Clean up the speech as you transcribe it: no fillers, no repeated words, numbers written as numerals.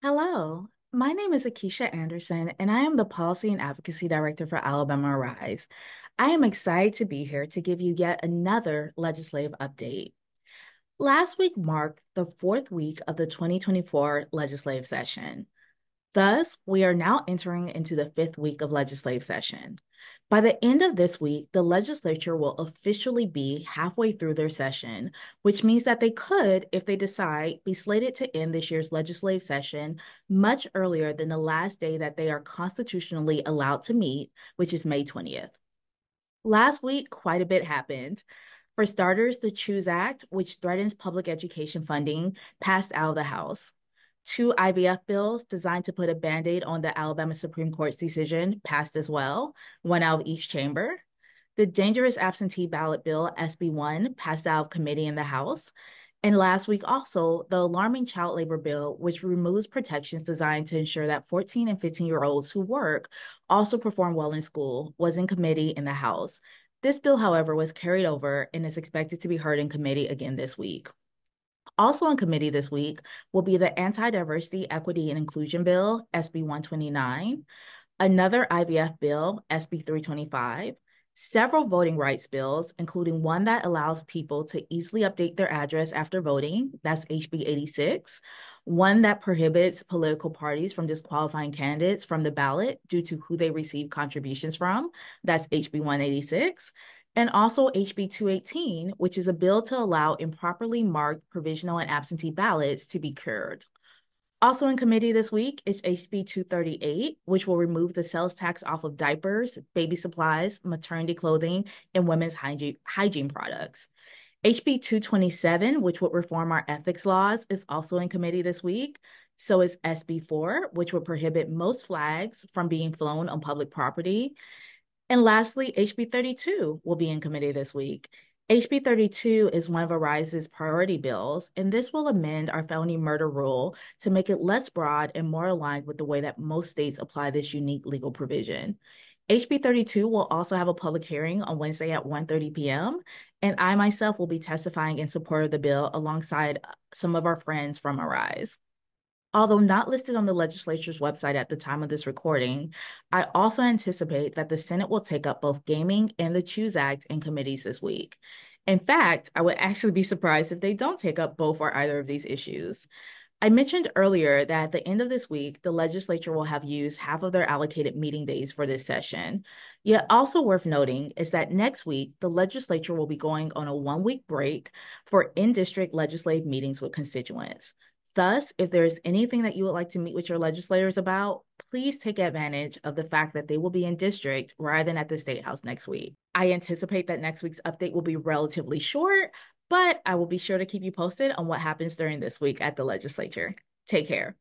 Hello, my name is Akeisha Anderson, and I am the Policy and Advocacy Director for Alabama Rise. I am excited to be here to give you yet another legislative update. Last week marked the fourth week of the 2024 legislative session. Thus, we are now entering into the fifth week of legislative session. By the end of this week, the legislature will officially be halfway through their session, which means that they could, if they decide, be slated to end this year's legislative session much earlier than the last day that they are constitutionally allowed to meet, which is May 20th. Last week, quite a bit happened. For starters, the CHOOSE Act, which threatens public education funding, passed out of the House. Two IVF bills designed to put a Band-Aid on the Alabama Supreme Court's decision passed as well, one out of each chamber. The dangerous absentee ballot bill, SB 1, passed out of committee in the House. And last week also, the alarming child labor bill, which removes protections designed to ensure that 14 and 15-year-olds who work also perform well in school, was in committee in the House. This bill, however, was carried over and is expected to be heard in committee again this week. Also in committee this week will be the Anti-Diversity, Equity, and Inclusion Bill, SB 129, another IVF bill, SB 325, several voting rights bills, including one that allows people to easily update their address after voting, that's HB 86, one that prohibits political parties from disqualifying candidates from the ballot due to who they receive contributions from, that's HB 186, and also HB 218, which is a bill to allow improperly marked provisional and absentee ballots to be cured. Also in committee this week is HB 238, which will remove the sales tax off of diapers, baby supplies, maternity clothing, and women's hygiene products. HB 227, which would reform our ethics laws, is also in committee this week. So is SB 4, which would prohibit most flags from being flown on public property. And lastly, HB 32 will be in committee this week. HB 32 is one of Arise's priority bills, and this will amend our felony murder rule to make it less broad and more aligned with the way that most states apply this unique legal provision. HB 32 will also have a public hearing on Wednesday at 1:30 p.m., and I myself will be testifying in support of the bill alongside some of our friends from Arise. Although not listed on the legislature's website at the time of this recording, I also anticipate that the Senate will take up both gaming and the CHOOSE Act in committees this week. In fact, I would actually be surprised if they don't take up both or either of these issues. I mentioned earlier that at the end of this week, the legislature will have used half of their allocated meeting days for this session. Yet also worth noting is that next week, the legislature will be going on a one-week break for in-district legislative meetings with constituents. Thus, if there is anything that you would like to meet with your legislators about, please take advantage of the fact that they will be in district rather than at the State House next week. I anticipate that next week's update will be relatively short, but I will be sure to keep you posted on what happens during this week at the legislature. Take care.